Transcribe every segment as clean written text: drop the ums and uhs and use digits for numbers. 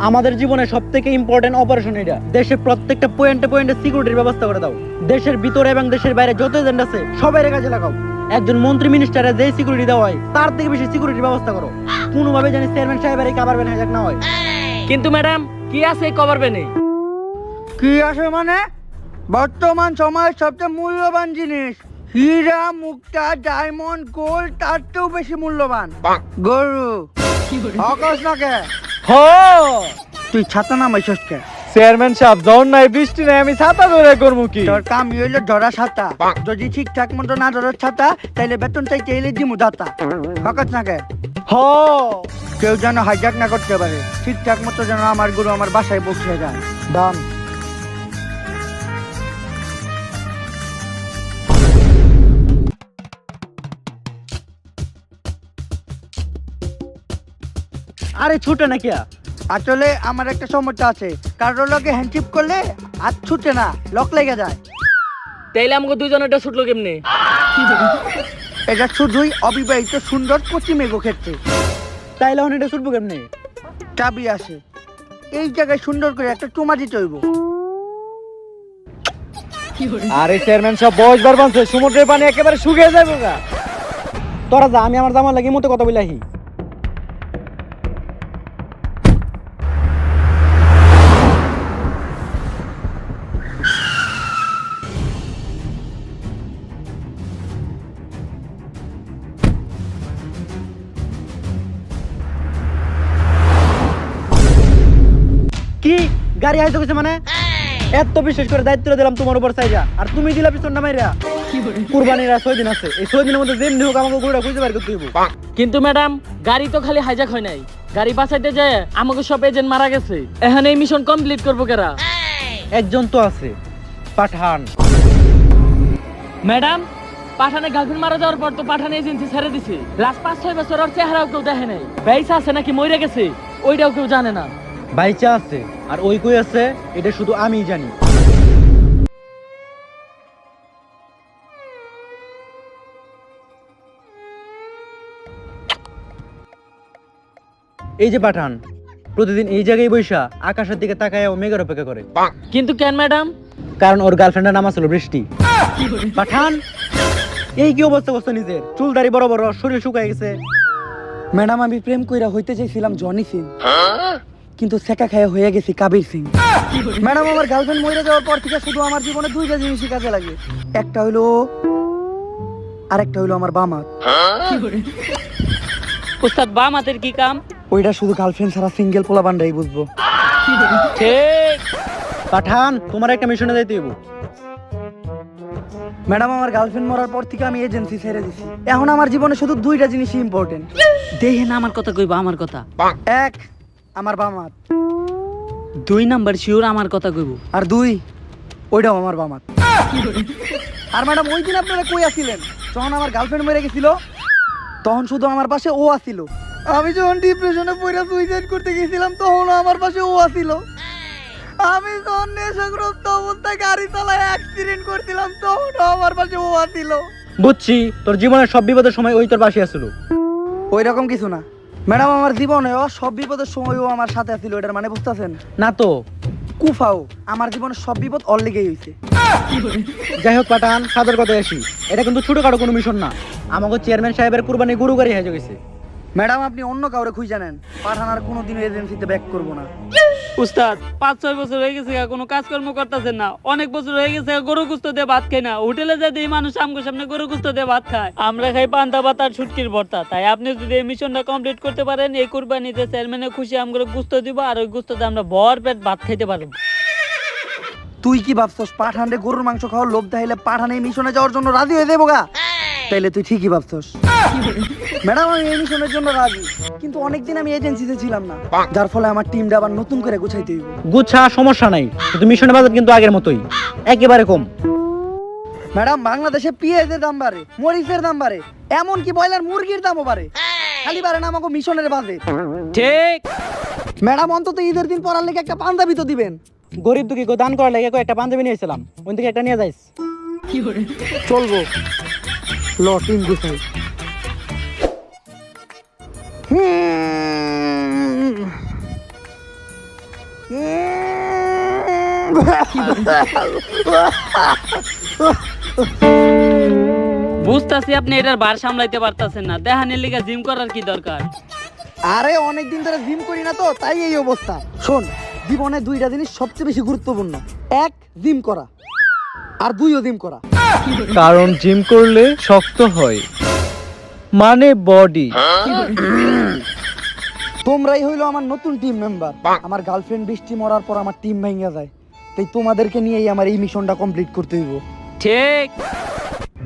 আমাদের জীবনে সবথেকে ইম্পর্টেন্ট অপারেশন এটা। দেশের প্রত্যেকটা পয়েন্টে পয়েন্টে সিকিউরিটির ব্যবস্থা করে দাও। দেশের ভিতরে এবং দেশের বাইরে যত এজেন্ট আছে সবাই কাজে লাগাও। একজন মন্ত্রী মিনিস্টারে যেই সিকিউরিটি দেওয়া হয় তার থেকে বেশি সিকিউরিটির ব্যবস্থা করো। কোনোভাবে জানি চেয়ারম্যান সাহেবের এই কাভার ভ্যান হাইজ্যাক না হয়। কিন্তু ম্যাডাম কি আছে এই কভার ভ্যানে? কি আছে মানে? বর্তমান সময়ের সবচেয়ে মূল্যবান জিনিস হীরা, মুক্তা, ডায়মন্ড, গোল্ড, তার চেয়েও বেশি মূল্যবান গরু। অকস না কে? তুই ছাতা নামাইছস কে? চেয়ারম্যান সাহেব যখন নাই বৃষ্টি নাই আমি ছাতা ধরে করবো কি? তোর কাম হইলো ধরা ছাতা। যদি ঠিকঠাক মতো না ধরার ছাতা তাইলে বেতন চাইতে এলে দিমু দাতা। অকস না কে? কেউ যেন হাইজ্যাক না করতে পারে। ঠিকঠাক মতো যেন আমার গরু আমার বাসায় পৌঁছে যায়। দাম আরে ছুটে না কি? আসলে আমার একটা সমস্যা আছে, কারোর লগে হ্যান্ডশিপ করলে হাত ছুটে না, লক লেগে যায়। তাইলে আমাকে দুইজনেরটা ছুটলো কেমনে? এটা শুধুই অবিবাহিত সুন্দর কচি মেঘো ক্ষেত্রে। তাইলে এখন এটা ছুটবো কেমনে? চাবি আছে, এই জায়গায় সুন্দর করে একটা টুমা দিতে হইব। আরে চেয়ারম্যান সাহেব বয়সবার বানছে, সমুদ্রের পানি একেবারে শুকিয়ে যাবে গা। তোরা যা, আমি আমার জামার লাগি মতো কথা বলাহি। কি গাড়ি আইতে গেছে মানে? এত বিশেষ করে দায়িত্ব দিলাম তোমার উপর চাইরা, আর তুমি দিলা পিছন না মাইরা। কুরবানির আর 6 দিন আছে, এই 6 দিনের মধ্যে যেমনি হোক আমাকে গরুটা খুঁজে বের করতে হইব। কিন্তু ম্যাডাম গাড়ি তো খালি হাইজ্যাক হয় নাই, গাড়ি বাঁচাইতে যায় আমাকে সব এজেন্ট মারা গেছে। এখন এই মিশন কমপ্লিট করবো কেরা? একজন তো আছে, পাঠান। ম্যাডাম পাঠানে গার্লফ্রেন্ড মারা যাওয়ার পর তো পাঠানে এজেন্সি ছেড়ে দিছে। লাস্ট 5-6 বছর ওর চেহারাও কেউ দেখে নাই। বাইসা আছে নাকি মরে গেছে ওইটাও কেউ জানে না। বাইচা আছে আর ওই কই আছে এটা শুধু আমিই জানি। এই যে পাঠান প্রতিদিন এই জায়গায় বৈশা আকাশের দিকে তাকায় ও মেঘের অপেক্ষা করে। কিন্তু কেন ম্যাডাম? কারণ ওর গার্লফ্রেন্ডের নাম ছিল বৃষ্টি। পাঠান এই কি অবস্থা করছে নিজের? চুল দাড়ি বড় বড়, শরীর শুকায় গেছে। ম্যাডাম আমি প্রেম কইরা হইতে চাইছিলাম জনি সিং, কিন্তু সেকা খায়া হয়ে গেছি কাবির সিং। ম্যাডাম আমার গার্লফ্রেন্ড মরে যাওয়ার পর থেকে শুধু আমার জীবনে দুইটা জিনিসই কাজে লাগে। একটা হইলো আর একটা হইলো আমার বাম হাত। উস্তাদ বাম হাতের কি কাম? ওইটা শুধু গার্লফ্রেন্ড ছাড়া সিঙ্গেল পোলা বান্ডাই বুঝবো। ঠিক। পাঠান তোমার একটা মিশনে যাইতে হইব। ম্যাডাম আমার গার্লফ্রেন্ড মরার পর থেকে আমি এজেন্সি ছেড়ে দিছি। এখন আমার জীবনে শুধু দুইটা জিনিসই ইম্পর্টেন্ট। দেখেন আমার কথা কইবা, আমার কথা। এক, আমার বাম হাত। 2 নাম্বার শিওর আমার কথা কইব। আর 2, ওইটাও আমার বাম হাত। আর ম্যাডাম ওই দিন আপনারা কই আছিলেন যখন আমার গার্লফ্রেন্ড মরে গেছিল? তখন শুধু আমার পাশে ও আসিল। আমি যখন ডিপ্রেশনে পড়ে সুইসাইড করতে গেছিলাম তখন আমার পাশে ও আসিল। আমি যখন নেশাগ্রস্ত অবস্থায় গাড়ি চালায় অ্যাক্সিডেন্ট করছিলাম তখন আমার পাশে ও আসিল। বুঝছি তোর জীবনের সব বিপদের সময় ওই তোর পাশে আসলো। ওই রকম কিছু না ম্যাডাম, আমার জীবনে ও সব বিপদের সময় ও আমার সাথে আসিল। এটার মানে বুঝতেছেন না তো কুফাও আমার জীবনে সব বিপদ ওর লেগেই হইছে। যাই হোক পাঠান, সাদের কথায় আসি। এটা কিন্তু ছোটখাটো কোনো মিশন না, আমাকে চেয়ারম্যান সাহেবের কুরবানি গরু গাড়ি হয়ে গেছে। ম্যাডাম আপনি অন্য কাউরে খুঁজে নেন, পাঠান আর কোনোদিনও এজেন্সিতে ব্যাক করবো না। উস্তাদ 5-6 বছর হয়ে গেছে কোনো কাজকর্ম করতেছেন না। অনেক বছর হয়ে গেছে গরু গুস্ত দিয়ে ভাত খাই না। হোটেলে যাতে এই মানুষ আমগো সামনে গরু গুস্ত দিয়ে ভাত খায়, আমরা খাই পান্তা ভাত আর শুটকির ভর্তা। তাই আপনি যদি এই মিশনটা কমপ্লিট করতে পারেন, এই কুরবানিতে চেয়ারম্যানের খুশি আমগো গুস্ত দিব, আর ওই গুস্ত দিয়ে আমরা ভরপেট ভাত খাইতে পারবো। তুই কি ভাবছস পাঠান রে গরুর মাংস খাওয়ার লোভ দেখাইলে পাঠান এই মিশনে যাওয়ার জন্য রাজি হয়ে যাবো গা? তাইলে তুই ঠিকই ভাবছস। ম্যাডাম আমি এই মিশনের জন্য রাজি, কিন্তু অনেকদিন আমি এজেন্সিতে ছিলাম না, যার ফলে আমার টিমটা আবার নতুন করে গুছাইতে হইব। গুচ্ছা সমস্যা নাই, কিন্তু মিশনের বাজেট কিন্তু আগের মতোই, একেবারে কম। ম্যাডাম বাংলাদেশে পেঁয়াজের দাম বাড়ে, মরিচের দাম বাড়ে, এমনকি ব্রয়লার মুরগির দামও বাড়ে, খালি বাড়ে না আমাকে মিশনের বাজেট। ঠিক ম্যাডাম অন্তত ঈদের দিন পরার লেগে একটা পাঞ্জাবি তো দিবেন। গরিব দুঃখী দান করার লেগে একটা পাঞ্জাবি নিয়েছিলাম, ওই থেকে একটা নিয়ে যাইস। চলবো ল টিম গুছাই। বুঝতাছি আপনি এটার বার সামলাইতে পারতাছেন না, দেহানের লিগা জিম করার কি দরকার? আরে অনেকদিন ধরে জিম করি না তো, তাই এই অবস্থা। শোন, জীবনে দুইটা জিনিস সবচেয়ে বেশি গুরুত্বপূর্ণ। এক, জিম করা, আর দুইও জিম করা। কারণ জিম করলে শক্ত হয়, মানে বডি। তোমরাই হইলো আমার নতুন টিম মেম্বার। আমার গার্লফ্রেন্ড বৃষ্টি মরার পর আমার টিম ভেঙে যায়, তাই তোমাদেরকে নিয়েই আমার এই মিশনটা কমপ্লিট করতে হইব। ঠিক।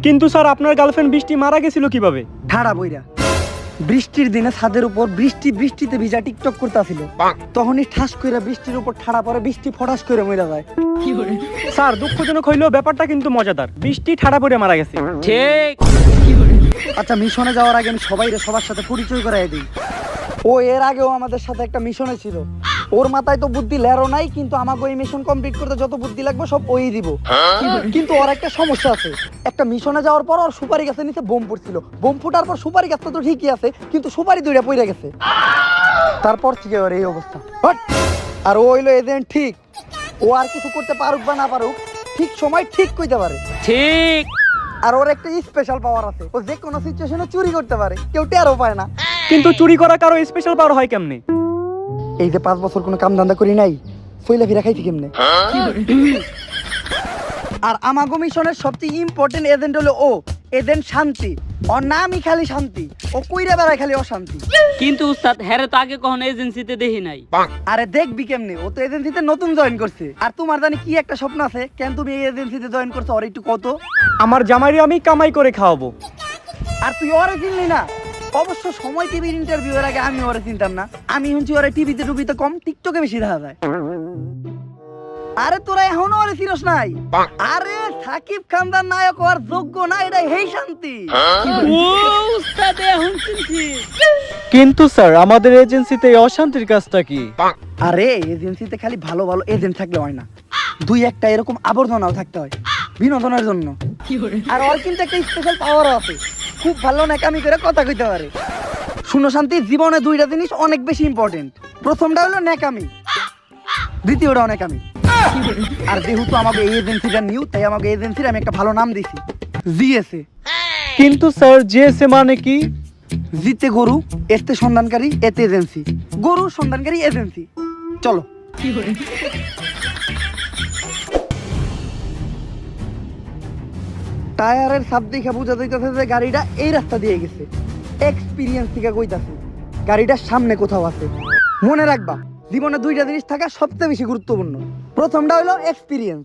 কিন্তু স্যার আপনার গার্লফ্রেন্ড বৃষ্টি মারা গেছিল কিভাবে? ঠাড়া বইরা বৃষ্টির দিনে ছাদের উপর বৃষ্টিতে ভিজা টিকটক করতেছিল, তখনই ঠাস কইরা বৃষ্টির উপর ঠাড়া পরে বৃষ্টি ফটাস করে মরে যায়। স্যার দুঃখজনক হইলেও ব্যাপারটা কিন্তু মজাদার, বৃষ্টি ঠাড়া পড়ে মারা গেছে। ঠিক। আচ্ছা, মিশনে যাওয়ার আগে আমি সবার সাথে পরিচয় করাই দিই। ও এর আগেও আমাদের সাথে একটা মিশনে ছিল। ওর মাথায় তো বুদ্ধি লেরো নাই, কিন্তু আমাকে এই মিশন কমপ্লিট করতে যত বুদ্ধি লাগবে সব ওই দিব। কিন্তু ওর একটা সমস্যা আছে, একটা মিশনে যাওয়ার পর ওর সুপারি গাছের নিচে বোম পড়ছিল। বোম ফুটার পর সুপারি গাছটা তো ঠিকই আছে, কিন্তু সুপারি দূরে পড়ে গেছে। তারপর থেকে ওর এই অবস্থা। হট! আর ও হইলো এজেন্ট। ঠিক, ও আর কিছু করতে পারুক বা না পারুক, ঠিক সময় ঠিক কইতে পারে। ঠিক। আর ওর একটা স্পেশাল পাওয়ার আছে, ও যে কোনো সিচুয়েশনে চুরি করতে পারে, কেউ টেরও পায় না। কিন্তু চুরি করা কারো স্পেশাল পাওয়ার হয় কেমনে? এই যে 5 বছর কোনো কাম ধান্দা করি নাই, ফইলা ফিরা খাইছি কেমনে? আর আমাগো মিশনের সবচেয়ে ইম্পর্টেন্ট এজেন্ট হলো ও, এজেন্ট শান্তি। ওর নামই খালি শান্তি, ও কইরা বেড়ায় খালি অশান্তি। কিন্তু উস্তাদ, হ্যারে তো আগে কখনো এজেন্সিতে দেখি নাই। আরে দেখবি কেমনে, ও তো এজেন্সিতে নতুন জয়েন করছে। আর তোমার জানি কি একটা স্বপ্ন আছে, কেন তুমি এই এজেন্সিতে জয়েন করছো ওর একটু কত? আমার জামাইরে আমি কামাই করে খাওয়াবো। আর তুই ওরে চিনলি না? অবশ্য সময় টিভির ইন্টারভিউ এর আগে আমি ওরে চিনতাম না। আমি শুনছি ওরে টিভিতে টুবিতে কম, টিকটকে বেশি দেখা যায়। আরে তোরা এখনো ওরে চিনস নাই? আরে সাকিব খানদার নায়ক হওয়ার যোগ্য না, এটা হেই শান্তি। ও উস্তাদ, এখন চিনছি। কিন্তু স্যার আমাদের এজেন্সিতে এই অশান্তির কাজটা কি? আরে এজেন্সিতে খালি ভালো ভালো এজেন্ট থাকলে হয় না, দুই একটা এরকম আবর্জনাও থাকতে হয় বিনোদনের জন্য। আর ওর কিন্তু একটা স্পেশাল পাওয়ারও আছে, খুব ভালো নাকামি করে কথা কইতে পারে। শুনো শান্তি, জীবনে দুইটা জিনিস অনেক বেশি ইম্পর্টেন্ট। প্রথমটা হলো নেকামি, দ্বিতীয়টা অনেকামি। আর যেহেতু আমাকে এই এজেন্সিটা নিউ, তাই আমাকে এজেন্সির আমি একটা ভালো নাম দিছি, জিএসএ। কিন্তু স্যার জিএসএ মানে কি? জিতে গরু, এতে সন্ধানকারী, এতে এজেন্সি। গরু সন্ধানকারী এজেন্সি। চলো। টায়ারের সাপ দেখে বোঝা যাইতেছে যে গাড়িটা এই রাস্তা দিয়ে গেছে। এক্সপিরিয়েন্স থেকে কইতাছে গাড়িটার সামনে কোথাও আছে। মনে রাখবা, জীবনে দুইটা জিনিস থাকা সবচেয়ে বেশি গুরুত্বপূর্ণ। প্রথমটা হলো এক্সপিরিয়েন্স,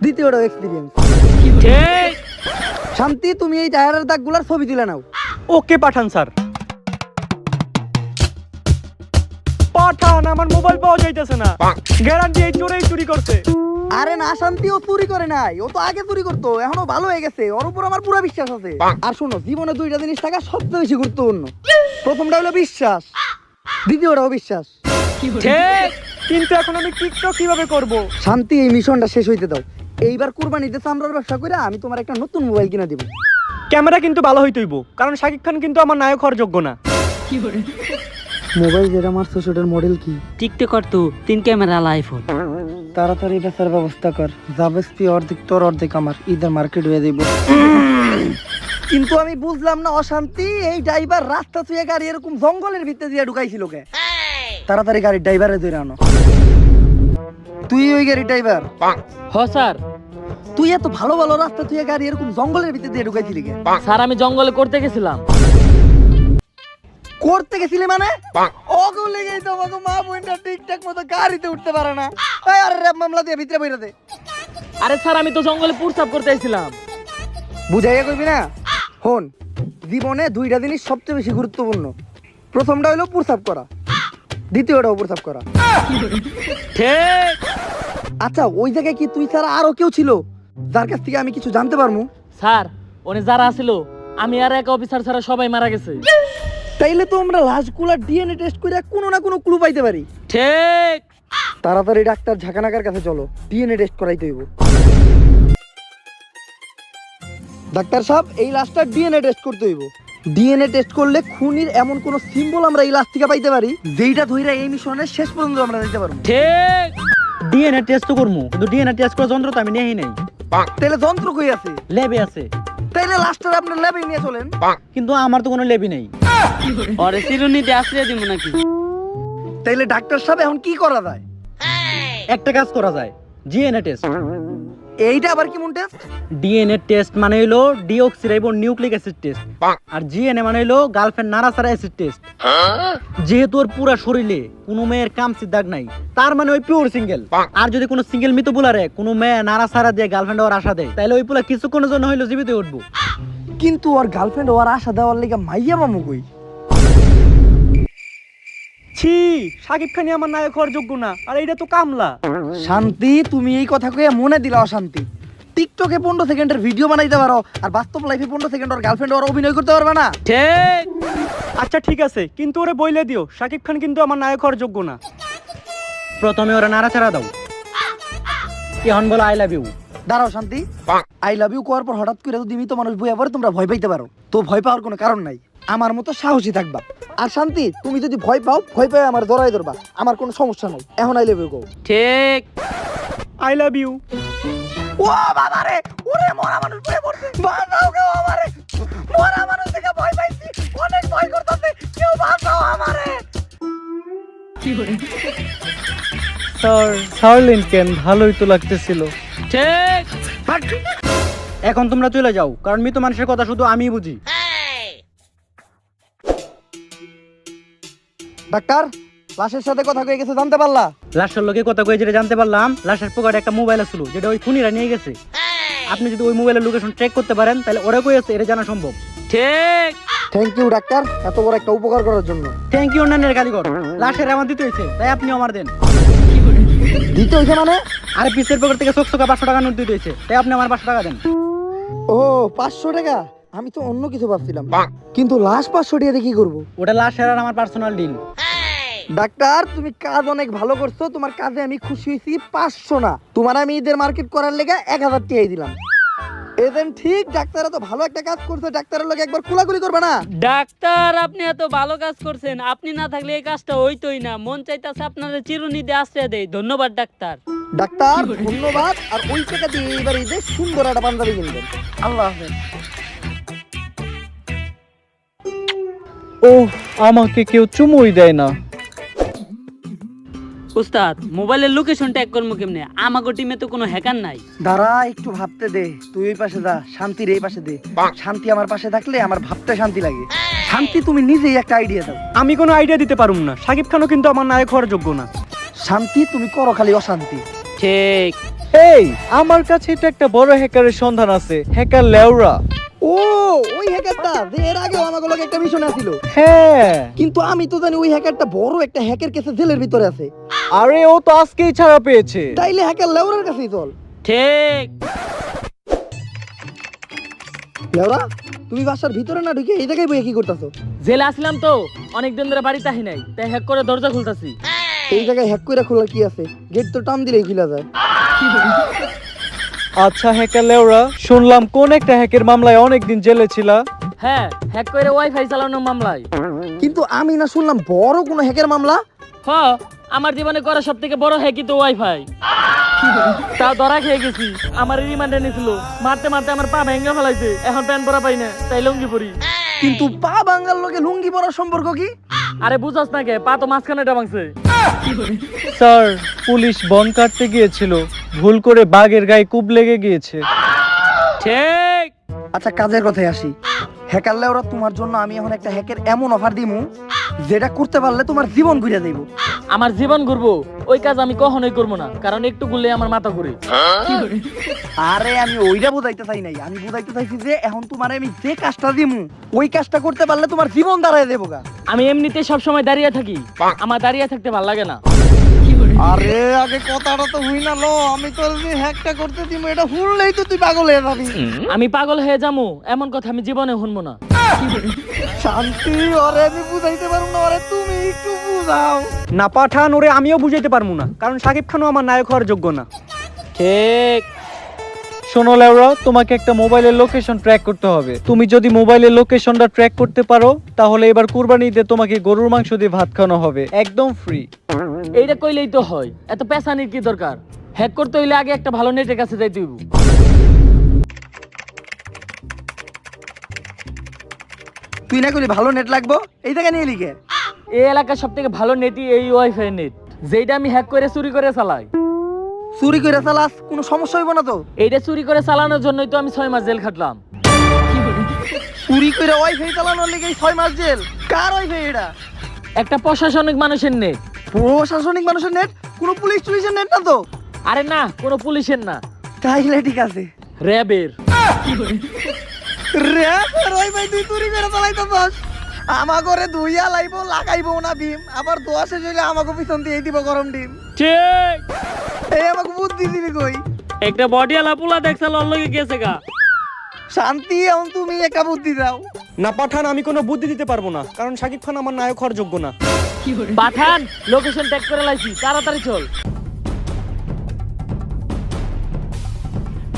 দ্বিতীয়টাও এক্সপিরিয়েন্স। ঠিক। শান্তি, তুমি এই টায়ারের দাগগুলার ছবি তুলে নাও। ওকে পাঠান স্যার। পাঠান, আমার মোবাইল পাওয়া যাইতেছে না। গ্যারান্টি এই চোরেই চুরি করছে। আরে না শান্তি, ও চুরি করে নাই, ও তো আগে চুরি করতো, এখনো ভালো হয়ে গেছে। ওর উপর আমার পুরো বিশ্বাস আছে। আর শোনো, জীবনে দুইটা জিনিস থাকা সবচেয়ে বেশি গুরুত্বপূর্ণ। প্রথমটা হলো বিশ্বাস, দ্বিতীয়টাও বিশ্বাস। ঠিক। কিন্তু এখন আমি টিকটক কিভাবে করব? শান্তি, এই মিশনটা শেষ হইতে দাও। এইবার কুরবানিতে চামড়ার ব্যবসা করে আমি তোমার একটা নতুন মোবাইল কিনে দিব। ক্যামেরা কিন্তু ভালো হইতেইব, কারণ শাকিব খান কিন্তু আমার নায়ক হওয়ার যোগ্য না। মোবাইল যেটা মারছো সেটার মডেল কি? টিকটকার তো 3 ক্যামেরা আইফোন। তাড়াতাড়ি বেচার ব্যবস্থা কর, যাবেস্তি অর্ধেক তোর অর্ধেক আমার, ঈদের মার্কেট হয়ে দিব। কিন্তু আমি বুঝলাম না অশান্তি, এই ড্রাইভার রাস্তা ছুঁয়ে গাড়ি এরকম জঙ্গলের ভিতরে দিয়ে ঢুকাইছিল কে? তাড়াতাড়ি গাড়ির ড্রাইভারে ধরে আনো। তুই ওই গাড়ির ড্রাইভার? হ স্যার। তুই এত ভালো ভালো রাস্তা ছুঁয়ে গাড়ি এরকম জঙ্গলের ভিতরে দিয়ে ঢুকাইছিলি কে? স্যার, আমি জঙ্গলে করতে গেছিলাম। করতে গেছিলি মানে? ওগো লেগেই তো আমাকে মা বোনটা ঠিকঠাক মতো গাড়িতে উঠতে পারে না। এই আরে রেপ মামলা দিয়ে ভিতরে বইরা দে। আরে স্যার, আমি তো জঙ্গলে প্রস্রাব করতে আইছিলাম। বুঝাইয়া কইবি না? হন, জীবনে দুইটা জিনিস সবচেয়ে বেশি গুরুত্বপূর্ণ। প্রথমটা হলো প্রস্রাব করা, দ্বিতীয়টাও প্রস্রাব করা। ঠিক। আচ্ছা, ওই জায়গায় কি তুই ছাড়া আরো কেউ ছিল যার কাছ থেকে আমি কিছু জানতে পারবো? স্যার, ওনে যারা আছিল, আমি আর এক অফিসার ছাড়া সবাই মারা গেছে। তাইলে তো আমরা লাশগুলা ডিএনএ টেস্ট করে কোনো না কোনো ক্লু পাইতে পারি। ঠিক। তাড়াতাড়ি ডাক্তার ঝাঁকানাকার কাছে চলো, ডিএনএ টেস্ট করাইতে হইব। ডাক্তার সাহেব, এই লাশটা ডিএনএ টেস্ট করতে হইব। ডিএনএ টেস্ট করলে খুনির এমন কোন সিম্বল আমরা এই লাশ থেকে পাইতে পারি যেইটা ধইরা এই মিশনের শেষ পর্যন্ত আমরা দিতে পারবো। ঠিক। ডিএনএ টেস্ট তো করবো, কিন্তু ডিএনএ টেস্ট করার যন্ত্র তো আমি নেই নাই, তাহলে যন্ত্র কই আছে? ল্যাবে আছে। তাইলে লাস্টার আপনার ল্যাবে নিয়ে চলেন। কিন্তু আমার তো কোনো ল্যাবই নেই। ওরে চিরুনিতে আশ্রয় দিব নাকি? তাইলে ডাক্তার সাহেব এখন কি করা যায়? একটা কাজ করা যায়, ডিএনএ টেস্ট। এইটা আবার কেমন টেস্ট? ডিএনএ টেস্ট মানে হলো ডিঅক্সিরাইবো নিউক্লিক অ্যাসিড টেস্ট, আর জিএনএ মানে হলো গার্লফ্রেন্ড নাড়াচাড়া অ্যাসিড টেস্ট। যেহেতু ওর পুরা শরীরে কোনো মেয়ের কামচির দাগ নাই, তার মানে ওই পিওর সিঙ্গেল। আর যদি কোনো সিঙ্গেল মৃত বুলারে কোনো মেয়ে নাড়াচাড়া দিয়ে গার্লফ্রেন্ড ওর আশা দেয়, তাহলে ওই পুলা কিছুক্ষণের জন্য হইলো জীবিত উঠবো। কিন্তু ওর গার্লফ্রেন্ড ওর আশা দেওয়ার লেগে মাইয়া মামু কই? ছি, শাকিব খানই আমার নায়ক হওয়ার যোগ্য না, আর এইটা তো কামলা। শান্তি, তুমি এই কথা কইয়া মনে দিলা অশান্তি। টিকটকে 15 সেকেন্ডের ভিডিও বানাইতে পারো, আর বাস্তব লাইফে 15 সেকেন্ড ওর গার্লফ্রেন্ড ওর অভিনয় করতে পারবে না? ঠিক। আচ্ছা ঠিক আছে, কিন্তু ওরে বইলে দিও শাকিব খান কিন্তু আমার নায়ক হওয়ার যোগ্য না। প্রথমে ওরা নাড়াচাড়া দাও, এখন বলো আই লাভ ইউ। দাঁড়াও শান্তি, আই লাভ ইউ কোয়ার পর হঠাৎ করে যদি মৃত মানুষ বইয়া পড়ে তোমরা ভয় পাইতে পারো, তো ভয় পাওয়ার কোনো কারণ নাই। আমার মতো সাহসী থাকবা। আর শান্তি, তুমি যদি ভয় পাও, ভয় পাই আমার জড়াই ধরবা, আমার কোনো সমস্যা নাই। এখন আই লাভ ইউ গো। ঠিক। I love you. ও বাবা রে, ওরে মরা মানুষ বইয়া পড়ছে, বাঁচাও গো আমারে, মরা মানুষ দেখে ভয় পাইছি, অনেক ভয় করতেছে, কেউ বাঁচাও আমারে। স্যার ছাড়লেন কেন? ভালোই তো লাগতেছিল। ঠিক। এখন তোমরা চলে যাও, কারণ মৃত মানুষের কথা শুধু আমিই বুঝি। ডাক্তার, লাশের সাথে কথা কয়ে গেছে জানতে পারলা? লাশের লোকে কথা কয়ে যেটা জানতে পারলাম, লাশের পকেটে একটা মোবাইল ছিল, যেটা ওই খুনিরা নিয়ে গেছে। আপনি যদি ওই মোবাইলের লোকেশন ট্র্যাক করতে পারেন, তাহলে ওরা কই আছে এটা জানা সম্ভব। ঠিক। থ্যাংক ইউ ডাক্তার, এত বড় একটা উপকার করার জন্য। থ্যাংক ইউ অন্যান্যের কারিগর, লাশের আমার দিতে হয়েছে, তাই আপনিও আমার দেন। দিতে হইছে মানে? আর পিসের পকেট থেকে 500 টাকা নোট দিতে হয়েছে, তাই আপনি আমার 500 টাকা দেন। ও 500 টাকা? আমি তো অন্য কিছু ভাবছিলাম। কিন্তু লাশ 500 টাকা দিয়ে কি করবো? ওটা লাশের আর আমার পার্সোনাল ডিল। ডাক্তার, তুমি কাজ অনেক ভালো করছো, তোমার কাজে আমি খুশি হয়েছি। 500 না, তোমার আমি ঈদের মার্কেট করার লেগে 1000 টাকাই দিলাম। এজেন্ট ঠিক, ডাক্তার তো ভালো একটা কাজ করছে, ডাক্তারের লগে একবার কুলাকুলি করবে না? ডাক্তার, আপনি এত ভালো কাজ করছেন, আপনি না থাকলে এই কাজটা হইতোই না। মন চাইতাছে আপনাদের চিরুনিতে আশ্রয় দেই। ধন্যবাদ ডাক্তার। ডাক্তার ধন্যবাদ। আর ওই টাকা দিয়ে এবার ঈদে সুন্দর একটা পাঞ্জাবি কিনবেন। আল্লাহ হাফেজ। ও, আমাকে কেউ চুমুই দেয় না। উস্তাদ, মোবাইলের লোকেশন ট্যাগ করবো কেমনে? আমাগো টিমে তো কোনো হ্যাকার নাই। দাঁড়া, একটু ভাবতে দে। তুই ওই পাশে যা, শান্তির এই পাশে দে। শান্তি আমার পাশে থাকলে আমার ভাবতে শান্তি লাগে। শান্তি, তুমি নিজেই একটা আইডিয়া দাও। আমি কোনো আইডিয়া দিতে পারুম না, শাকিব খানও কিন্তু আমার নায়ক হওয়ার যোগ্য না। শান্তি, তুমি করো খালি অশান্তি। ঠিক। এই, আমার কাছে তো একটা বড় হ্যাকারের সন্ধান আছে, হ্যাকার লেওরা। ও, ওই হ্যাকারটা যে এর আগেও আমাকে লগে একটা মিশনে আছিল। হ্যাঁ, কিন্তু আমি তো জানি ওই হ্যাকারটা বড় একটা হ্যাকের কেসে জেলের ভিতরে আছে। আরে ও তো আজকেই ছাড়া পেয়েছে। তাইলে হ্যাকার লেওরার কাছেই চল। ঠিক। লেওরা, তুমি বাসার ভিতরে না ঢুকে এই জায়গায় বইয়ে কি করতেছো? জেলে আসলাম তো, অনেকদিন ধরে বাড়িতে আহি নাই, তাই হ্যাক করে দরজা খুলতাছি। এই জায়গায় হ্যাক কইরা খোলার কি আছে? গেট তো টান দিলেই খুলে যায়। আচ্ছা হ্যাকার লেওরা, শুনলাম কোন একটা হ্যাকের মামলায় অনেকদিন জেলে ছিলা। হ্যাঁ, হ্যাক করে ওয়াইফাই চালানোর মামলায়। কিন্তু আমি না শুনলাম বড় কোনো হ্যাকের মামলা। হ, আমার জীবনে করা সব থেকে বড় হ্যাকই তো ওয়াইফাই। তা ধরা খেয়ে গেছি। আমার রিমান্ডে নিয়েছিল, মারতে মারতে আমার পা ভেঙে ফেলাইছে। এখন প্যান্ট পরা পাই না, তাই লুঙ্গি পরি। কিন্তু পা ভাঙার লগে লুঙ্গি পরার সম্পর্ক কি? আরে বুঝাস না কে, পা তো মাঝখানেটা ভাঙছে। স্যার, পুলিশ বন কাটতে গিয়েছিল, ভুল করে বাঘের গায়ে কুপ লেগে গিয়েছে। ঠিক। আচ্ছা, কাজের কথায় আসি। হ্যাকার লেওরা, তোমার জন্য আমি এখন একটা হ্যাকের এমন অফার দিমু যেটা করতে পারলে তোমার জীবন ঘুরে যাইব। আমার জীবন ঘুরবো ওই কাজ আমি কখনোই করবো না, কারণ একটু ঘুরলে আমার মাথা ঘুরে। আরে আমি ওইটা বুঝাইতে চাই নাই, আমি বুঝাইতে চাইছি যে এখন তোমার আমি যে কাজটা দিমু ওই কাজটা করতে পারলে তোমার জীবন দাঁড়ায় দেবো গা। আমি এমনিতে সব সময় দাঁড়িয়ে থাকি, আমার দাঁড়িয়ে থাকতে ভালো লাগে না। আরে আগে কথাটা তো হই না লো, আমি তো যে হ্যাকটা করতে দিমু এটা শুনলেই তো তুই পাগল হয়ে যাবি। আমি পাগল হয়ে যাবো এমন কথা আমি জীবনে শুনবো না। শান্তি, ওরে আমি বুঝাইতে পারবো না, ওরে তুমি একটু বুঝাও না পাঠান, ওরে আমিও বুঝাইতে পারবো না, কারণ শাকিব খানও আমার নায়ক হওয়ার যোগ্য না। ঠিক। শোনো লেওরা, তোমাকে একটা মোবাইলের লোকেশন ট্র্যাক করতে হবে। তুমি যদি মোবাইলের লোকেশনটা ট্র্যাক করতে পারো তাহলে এবার কুরবানি ঈদে তোমাকে গরুর মাংস দিয়ে ভাত খাওয়ানো হবে, একদম ফ্রি। এইটা কইলেই তো হয়, এত পেছানির কি দরকার? হ্যাক করতে হইলে আগে একটা ভালো নেটের কাছে যাইতে হইব। তুই না করলি ভালো নেট লাগবো, এই জায়গায় নিয়ে লিখে। এই এলাকার সব থেকে ভালো নেটই এই ওয়াইফাই নেট, যেটা আমি হ্যাক করে চুরি করে চালাই। চুরি করে চালাস, কোনো সমস্যা হইব না তো? এইটা চুরি করে চালানোর জন্যই তো আমি 6 মাস জেল খাটলাম। চুরি করে ওয়াইফাই চালানোর লেগে 6 মাস জেল? কার ওয়াইফাই এটা? একটা প্রশাসনিক মানুষের নেট। প্রশাসনিক মানুষের নেট? কোনো পুলিশ টুলিশের নেট না তো? আরে না, কোনো পুলিশের না, তাইলে ঠিক আছে। র্যাবের। রে ওয়াইফাই তুই চুরি করে চালাইতেছস? আমা করে ধুইয়া লাইবো, লাগাইবো না বিম, আবার দোয়া শেষ হইলে আমাকে পিছন দিয়ে দিব গরম ডিম। ঠিক। এই আমাকে বুদ্ধি দিবি কই? একটা বডিয়ালা পোলা দেখছে লল লগে গেছে গা। শান্তি, এখন তুমি একটা বুদ্ধি দাও। না পাঠান, আমি কোনো বুদ্ধি দিতে পারবো না, কারণ শাকিব খান আমার নায়ক হওয়ার যোগ্য না। পাঠান, লোকেশন ট্যাগ করে লাইছি, তাড়াতাড়ি চল।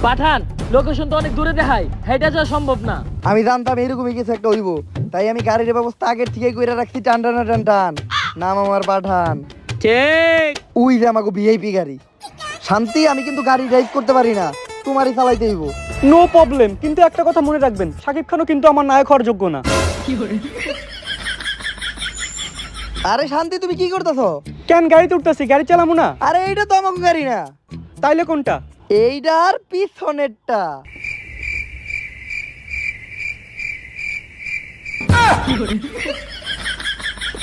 পাঠান, লোকেশন তো অনেক দূরে দেখায়, হেঁটে যাওয়া সম্ভব না। আমি জানতাম এরকমই কিছু একটা হইব, তাই আমি গাড়ির ব্যবস্থা আগের থেকে কইরা রাখছি। টান টান টান টান, নাম আমার পাঠান। ঠিক। ওই যে আমাকে ভিআইপি গাড়ি। শান্তি, আমি কিন্তু গাড়ি ড্রাইভ করতে পারি না, তোমারই চালাইতে হইব। নো প্রবলেম, কিন্তু একটা কথা মনে রাখবেন, শাকিব খানও কিন্তু আমার নায়ক হওয়ার যোগ্য না। আরে শান্তি, তুমি কি করতেছো? কেন গাড়িতে উঠতেছি, গাড়ি চালামু না? আরে এইটা তো আমাকে গাড়ি না। তাইলে কোনটা? এইটার পিছনেরটা।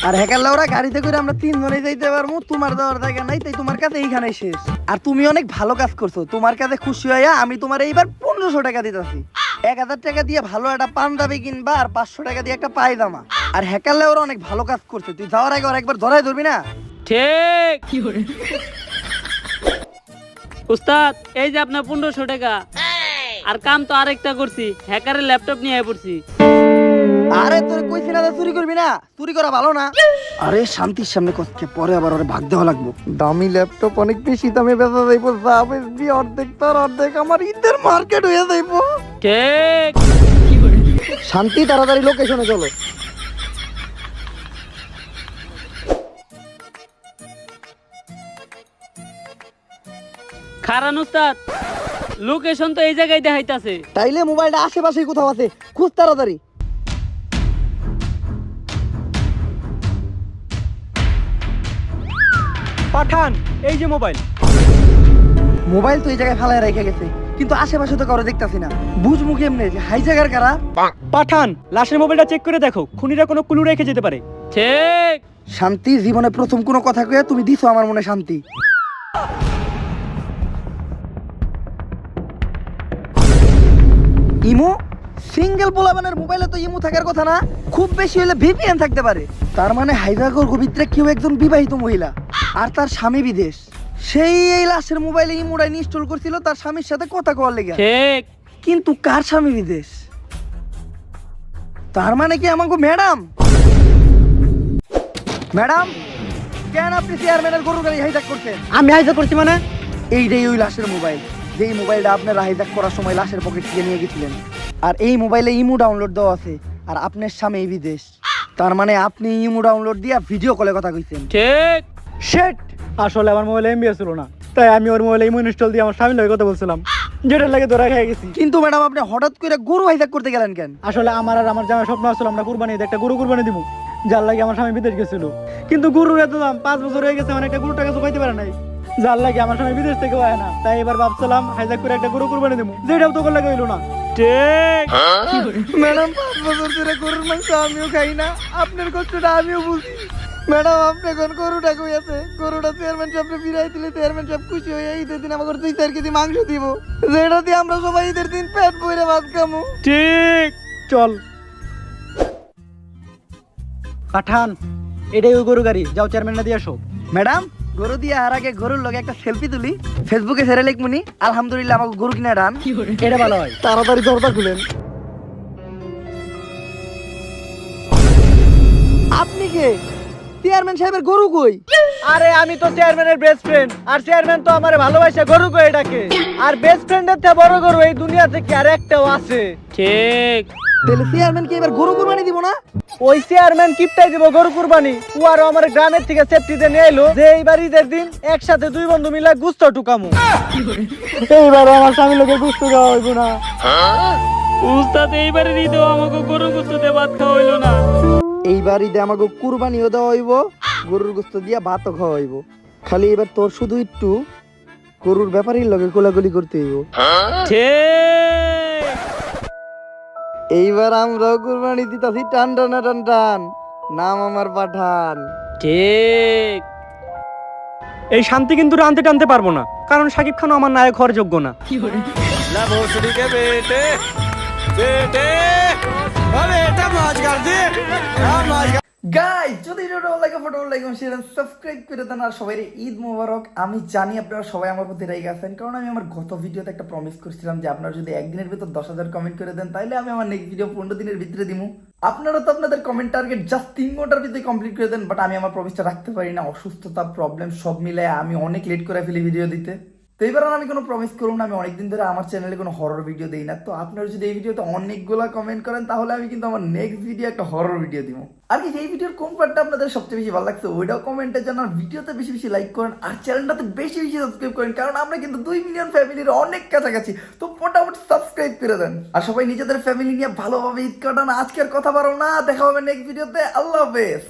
আর হেকাল্লা ওরা গাড়িতে করে আমরা 3 জনেই যাইতে পারবো, তোমার যাওয়ার জায়গা নাই, তাই তোমার কাছে এইখানে শেষ। আর তুমি অনেক ভালো কাজ করছো, তোমার কাছে খুশি হইয়া আমি তোমার এইবার 1500 টাকা দিতেছি। 1000 টাকা দিয়ে ভালো একটা পাঞ্জাবি কিনবা, আর 500 টাকা দিয়ে একটা পায়জামা। আর হেকাল্লা ওরা অনেক ভালো কাজ করছে, তুই যাওয়ার আগে ওরা একবার ধরাই ধরবি না? ঠিক। উস্তাদ, এই যে আপনার 1500 টাকা। আর কাম তো আরেকটা করছি, হ্যাকারের ল্যাপটপ নিয়ে পড়ছি। আরে তোর কইছি না চুরি করবি না, চুরি করা ভালো না। আরে শান্তির সামনে কষ্টে পরে আবার ওরে ভাগ দেওয়া লাগবো। দামি ল্যাপটপ অনেক বেশি দামে বেচা যাইবো, যা বেচবি অর্ধেক তার অর্ধেক আমার ঈদের মার্কেট হয়ে যাইবো। ঠিক। শান্তি, তাড়াতাড়ি লোকেশনে চলো। খারান উস্তাদ, লোকেশন তো এই জায়গায় দেখাইতাছে। তাইলে মোবাইলটা আশেপাশেই কোথাও আছে, খুঁজ তাড়াতাড়ি। পাঠান, এই যে মোবাইল। মোবাইল তো এই জায়গায় ফেলায় রেখে গেছে, কিন্তু আশেপাশে তো কারো দেখতাছি না। বুঝমু কেমনে যে হাই জায়গার কারা? পাঠান, লাশের মোবাইলটা চেক করে দেখো, খুনিরা কোনো ক্লু রেখে যেতে পারে। ঠিক। শান্তি, জীবনে প্রথম কোনো কথা কয়ে তুমি দিছো আমার মনে শান্তি। ইমো? সিঙ্গেল পোলাবানের মোবাইলে তো ইমো থাকার কথা না, খুব বেশি হলে ভিপিএন থাকতে পারে। তার মানে হাইজাগর ভিতরে কেউ একজন বিবাহিত মহিলা, আর তার স্বামী বিদেশ। সেই এই লাশের মোবাইলে ইমোটা ইনস্টল করছিল তার স্বামীর সাথে কথা কওয়ার লেগে। ঠিক। কিন্তু কার স্বামী বিদেশ? তার মানে কি আমাকে ম্যাডাম? ম্যাডাম, কেন আপনি চেয়ারম্যানের গরুর গাড়ি হাইজাক করছেন? আমি হাইজা করছি মানে? এইটাই ওই লাশের মোবাইল, যেই মোবাইলটা আপনারা হাইজাক করার সময় লাশের পকেট থেকে নিয়ে গেছিলেন। আর এই মোবাইলে ইমো ডাউনলোড দেওয়া আছে, আর আপনার স্বামী বিদেশ। তার মানে আপনি ইমো ডাউনলোড দিয়ে ভিডিও কলে কথা কইছেন। ঠিক। শেট, আসলে আমার মোবাইলে এমবি ছিল না, তাই আমি ওর মোবাইলে ইমো ইনস্টল দিয়ে আমার স্বামীর লগে কথা বলছিলাম, যেটার লাগে ধরা খেয়ে গেছি। কিন্তু ম্যাডাম, আপনি হঠাৎ করে গরু হাইজাক করতে গেলেন কেন? আসলে আমার আর আমার জামাই স্বপ্ন আসছিল আমরা কুরবানি ঈদে একটা গরু কুরবানি দিব, যার লাগে আমার স্বামী বিদেশ গেছিল। কিন্তু গরুর এত দাম, 5 বছর হয়ে গেছে, মানে একটা গরু টাকা চুকাইতে পারে নাই, যার লাগে আমার স্বামী বিদেশ থেকে হয় না। তাই এবার ভাবছিলাম হাইজাক করে একটা গরু কুরবানি দিব, যেটাও তো লাগে হইলো না। ঠিক। ম্যাডাম, 5 বছর ধরে গরুর মাংস আমিও খাই না, আপনার কষ্টটা আমিও বুঝি। ম্যাডাম, আপনি এখন গরুটা কই আছে? গরুটা চেয়ারম্যান সাহেবকে ফিরাই দিলে চেয়ারম্যান সাহেব খুশি হয়ে ঈদের দিন আমাকে 2-4 কেজি মাংস দিব, যেটা দিয়ে আমরা সবাই ঈদের দিন পেট ভরে ভাত খামু। ঠিক। চল। পাঠান, এটাই ওই গরু গাড়ি, যাও চেয়ারম্যান দিয়ে আসো। ম্যাডাম, গরু দিয়ে আর আগে গরুর লগে একটা সেলফি তুলি, ফেসবুকে ছেড়ে লিখমুনি আলহামদুলিল্লাহ আমাকে গরু কিনে ডান। এটা ভালো হয়। তাড়াতাড়ি দরজা খুলেন। আপনি কে? চেয়ারম্যান সাহেবের গরু কই? আরে আমি তো চেয়ারম্যানের বেস্ট ফ্রেন্ড, আর চেয়ারম্যান তো আমার ভালোবাসা গরু কই ডাকে। আর বেস্ট ফ্রেন্ডের থেকে বড় গরু এই দুনিয়াতে কি আর একটাও আছে? ঠিক। তাহলে চেয়ারম্যান কি এবার গরু কুরবানি দিব না? ওই চেয়ারম্যান কিপটাই দিব গরু কুরবানি। ও আর আমার গ্রামের থেকে সেফটিতে নিয়ে এলো যে এইবার ঈদের দিন একসাথে দুই বন্ধু মিলে গুস্ত টুকামু। এইবার আমার স্বামী লোকে গুস্ত খাওয়া হইব না। উস্তাদ এইবারে ঈদেও আমাকে গরু গোস্ত দিয়ে ভাত খাওয়া হইলো না। এইবার ঈদে আমাকে কুরবানিও দেওয়া হইব, গরুর গোস্ত দিয়া ভাতও খাওয়া হইব। খালি এবার তোর শুধু একটু গরুর ব্যাপারীর লগে কোলাগুলি করতে হইব। ঠিক। এইবার আমরাও কুরবানি দিতাছি টান টানা টান টান, নাম আমার পাঠান। ঠিক। এই শান্তি কিন্তু টানতে টানতে পারবো না, কারণ শাকিব খানও আমার নায়ক হওয়ার যোগ্য না। গাইস, যদি ভিডিওটা ভালো লাগে ফটো লাইক শেয়ার এন্ড সাবস্ক্রাইব করে দেন। আর সবাই ঈদ মোবারক। আমি জানি আপনারা সবাই আমার প্রতি রেগে আছেন, কারণ আমি আমার গত ভিডিওতে একটা প্রমিস করছিলাম যে আপনারা যদি একদিনের ভিতর 10,000 কমেন্ট করে দেন তাহলে আমি আমার নেক্সট ভিডিও 15 দিনের ভিতরে দিমু। আপনারা তো আপনাদের কমেন্ট টার্গেট জাস্ট 3 ঘন্টার ভিতরে কমপ্লিট করে দেন, বাট আমি আমার প্রমিসটা রাখতে পারি না। অসুস্থতা, প্রবলেম সব মিলে আমি অনেক লেট করে ফেলি ভিডিও দিতে। তো এবার আর আমি কোনো প্রমিস করব না। আমি অনেকদিন ধরে আমার চ্যানেলে কোনো হরর ভিডিও দেই না। তো আপনারা যদি এই ভিডিওতে অনেকগুলা কমেন্ট করেন তাহলে আমি কিন্তু আমার নেক্সট ভিডিও একটা হরর ভিডিও দিব। আর কি এই ভিডিওর কোন পার্টটা আপনাদের সবচেয়ে বেশি ভালো লাগছে ওইটাও কমেন্টে জানান। ভিডিওতে বেশি বেশি লাইক করেন আর চ্যানেলটাতে বেশি বেশি সাবস্ক্রাইব করেন, কারণ আমরা কিন্তু 2 মিলিয়ন ফ্যামিলির অনেক কাছাকাছি। তো মোটামুটি সাবস্ক্রাইব করে দেন। আর সবাই নিজেদের ফ্যামিলি নিয়ে ভালোভাবে ঈদ কাটান। আজকের কথা বাড়ো না, দেখা হবে নেক্সট ভিডিওতে। আল্লাহ হাফেজ।